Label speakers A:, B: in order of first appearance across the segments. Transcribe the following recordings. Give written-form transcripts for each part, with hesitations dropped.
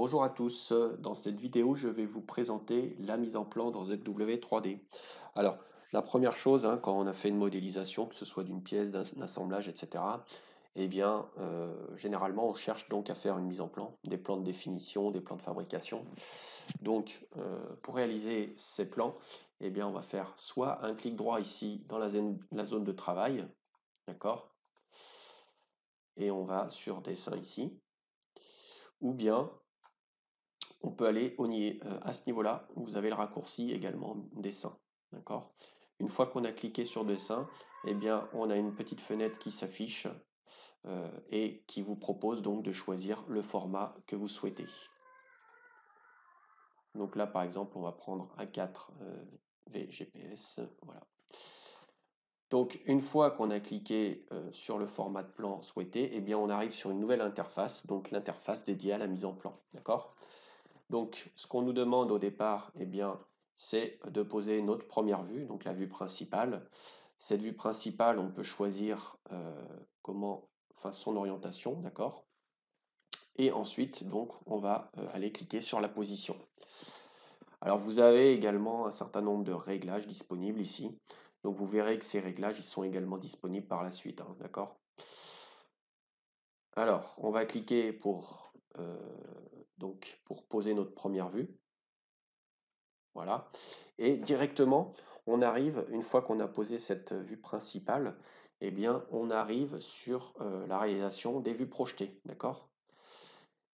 A: Bonjour à tous, dans cette vidéo je vais vous présenter la mise en plan dans ZW3D. Alors la première chose, hein, quand on a fait une modélisation, que ce soit d'une pièce, d'un assemblage, etc., eh bien généralement on cherche donc à faire une mise en plan, des plans de définition, des plans de fabrication. Donc pour réaliser ces plans, eh bien on va faire soit un clic droit ici dans la zone de travail, d'accord, et on va sur dessin ici, ou bien on peut aller à ce niveau-là, vous avez le raccourci également dessin. D'accord. Une fois qu'on a cliqué sur dessin, eh bien, on a une petite fenêtre qui s'affiche et qui vous propose donc de choisir le format que vous souhaitez. Donc là, par exemple, on va prendre A4 VGPS. Voilà. Donc, une fois qu'on a cliqué sur le format de plan souhaité, eh bien, on arrive sur une nouvelle interface, donc l'interface dédiée à la mise en plan. D'accord. Donc, ce qu'on nous demande au départ, eh bien, c'est de poser notre première vue, donc la vue principale. Cette vue principale, on peut choisir son orientation, d'accord. Et ensuite, donc, on va aller cliquer sur la position. Alors, vous avez également un certain nombre de réglages disponibles ici. Donc, vous verrez que ces réglages, ils sont également disponibles par la suite, hein, d'accord. Alors, on va cliquer pour poser notre première vue. Voilà. Et directement, on arrive, une fois qu'on a posé cette vue principale, eh bien, on arrive sur la réalisation des vues projetées. D'accord?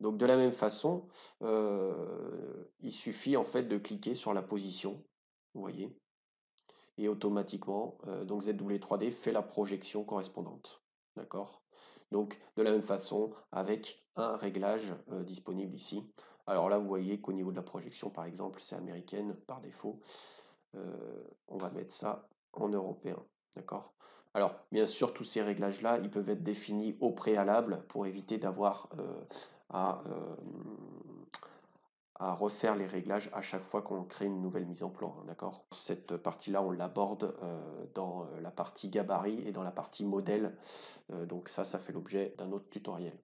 A: Donc, de la même façon, il suffit en fait de cliquer sur la position, vous voyez, et automatiquement, donc ZW3D fait la projection correspondante. D'accord? Donc, de la même façon, avec un réglage disponible ici. Alors là, vous voyez qu'au niveau de la projection, par exemple, c'est américaine par défaut. On va mettre ça en européen. D'accord? Alors, bien sûr, tous ces réglages-là, ils peuvent être définis au préalable pour éviter d'avoir à, euh, à refaire les réglages à chaque fois qu'on crée une nouvelle mise en plan. Hein, d'accord? Cette partie-là, on l'aborde dans la partie gabarit et dans la partie modèle. Donc ça fait l'objet d'un autre tutoriel.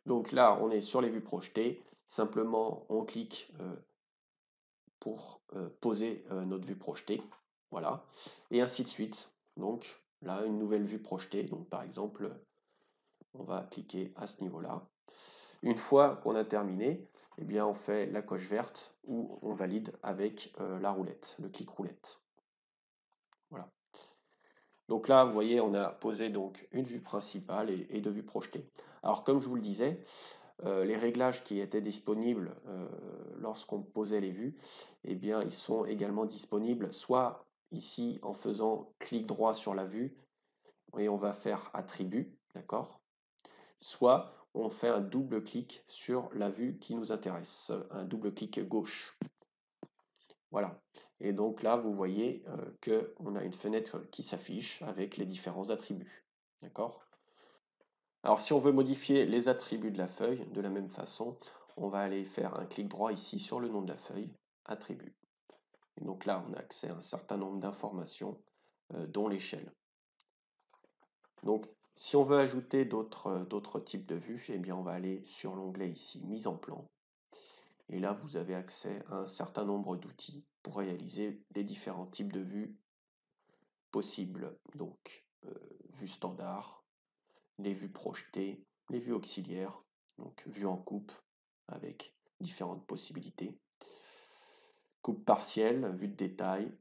A: Donc là, on est sur les vues projetées. Simplement, on clique pour poser notre vue projetée. Voilà. Et ainsi de suite. Donc là, une nouvelle vue projetée. Donc par exemple, on va cliquer à ce niveau-là. Une fois qu'on a terminé, eh bien, on fait la coche verte ou on valide avec la roulette, le clic roulette. Voilà. Donc là, vous voyez, on a posé donc une vue principale et deux vues projetées. Alors comme je vous le disais, les réglages qui étaient disponibles lorsqu'on posait les vues, eh bien, ils sont également disponibles soit ici en faisant clic droit sur la vue et on va faire attribut, d'accord? Soit on fait un double clic sur la vue qui nous intéresse, un double clic gauche. Voilà. Et donc là, vous voyez qu'on a une fenêtre qui s'affiche avec les différents attributs. D'accord? Alors si on veut modifier les attributs de la feuille, de la même façon, on va aller faire un clic droit ici sur le nom de la feuille, attribut. Et donc là, on a accès à un certain nombre d'informations, dont l'échelle. Donc si on veut ajouter d'autres types de vues, eh bien on va aller sur l'onglet ici, mise en plan. Et là, vous avez accès à un certain nombre d'outils pour réaliser les différents types de vues possibles. Donc, vue standard, les vues projetées, les vues auxiliaires, donc vue en coupe avec différentes possibilités. Coupe partielle, vue de détail,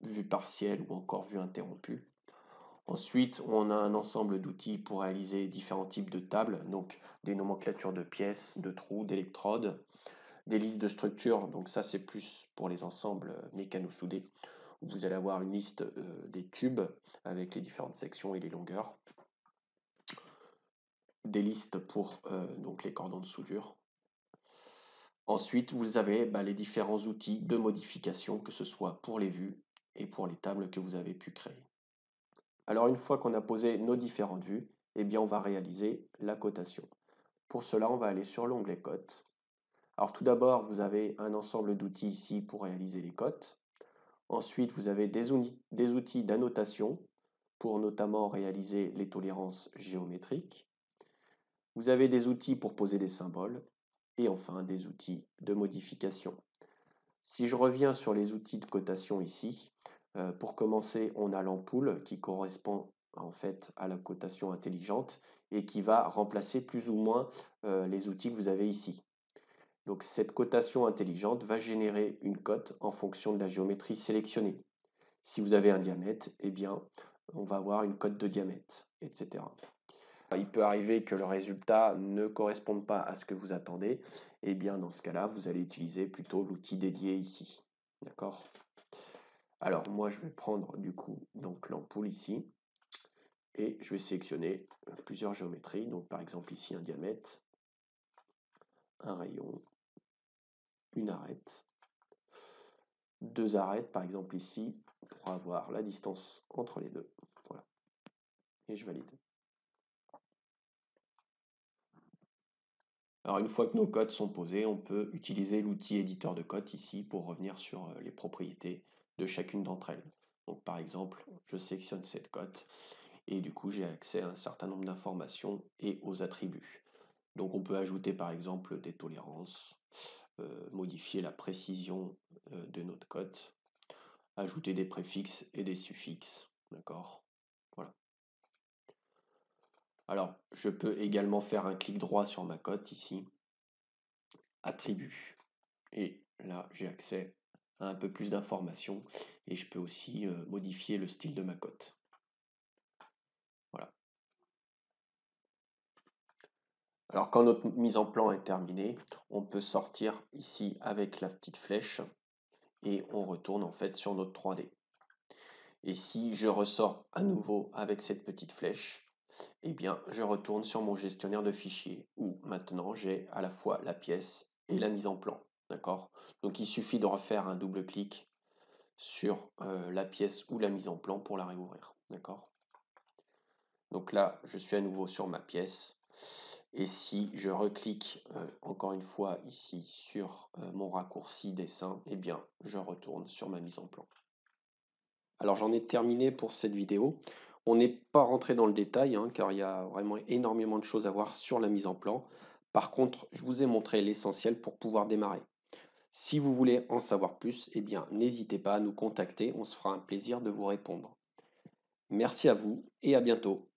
A: vue partielle ou encore vue interrompue. Ensuite, on a un ensemble d'outils pour réaliser différents types de tables, donc des nomenclatures de pièces, de trous, d'électrodes, des listes de structures, donc ça c'est plus pour les ensembles mécano-soudés, où vous allez avoir une liste des tubes avec les différentes sections et les longueurs, des listes pour donc les cordons de soudure. Ensuite, vous avez les différents outils de modification, que ce soit pour les vues et pour les tables que vous avez pu créer. Alors une fois qu'on a posé nos différentes vues, eh bien on va réaliser la cotation. Pour cela, on va aller sur l'onglet cote. Alors tout d'abord, vous avez un ensemble d'outils ici pour réaliser les cotes. Ensuite, vous avez des outils d'annotation pour notamment réaliser les tolérances géométriques. Vous avez des outils pour poser des symboles et enfin des outils de modification. Si je reviens sur les outils de cotation ici, pour commencer, on a l'ampoule qui correspond en fait à la cotation intelligente et qui va remplacer plus ou moins les outils que vous avez ici. Donc cette cotation intelligente va générer une cote en fonction de la géométrie sélectionnée. Si vous avez un diamètre, eh bien, on va avoir une cote de diamètre, etc. Il peut arriver que le résultat ne corresponde pas à ce que vous attendez. Et bien, dans ce cas-là, vous allez utiliser plutôt l'outil dédié ici. D'accord? Alors, moi, je vais prendre du coup donc l'ampoule ici. Et je vais sélectionner plusieurs géométries. Donc, par exemple, ici, un diamètre, un rayon, une arête, deux arêtes, par exemple ici, pour avoir la distance entre les deux. Voilà. Et je valide. Alors une fois que nos cotes sont posées, on peut utiliser l'outil éditeur de cotes ici pour revenir sur les propriétés de chacune d'entre elles. Donc par exemple, je sélectionne cette cote et du coup j'ai accès à un certain nombre d'informations et aux attributs. Donc on peut ajouter par exemple des tolérances, modifier la précision de notre cote, ajouter des préfixes et des suffixes. D'accord? Voilà. Alors, je peux également faire un clic droit sur ma cote ici, attributs. Et là, j'ai accès à un peu plus d'informations et je peux aussi modifier le style de ma cote. Voilà. Alors, quand notre mise en plan est terminée, on peut sortir ici avec la petite flèche et on retourne en fait sur notre 3D. Et si je ressors à nouveau avec cette petite flèche, eh bien, je retourne sur mon gestionnaire de fichiers où maintenant j'ai à la fois la pièce et la mise en plan. D'accord? Donc, il suffit de refaire un double clic sur la pièce ou la mise en plan pour la réouvrir. D'accord? Donc là, je suis à nouveau sur ma pièce. Et si je reclique encore une fois ici sur mon raccourci dessin, eh bien, je retourne sur ma mise en plan. Alors j'en ai terminé pour cette vidéo. On n'est pas rentré dans le détail hein, car il y a vraiment énormément de choses à voir sur la mise en plan. Par contre, je vous ai montré l'essentiel pour pouvoir démarrer. Si vous voulez en savoir plus, eh bien, n'hésitez pas à nous contacter, on se fera un plaisir de vous répondre. Merci à vous et à bientôt.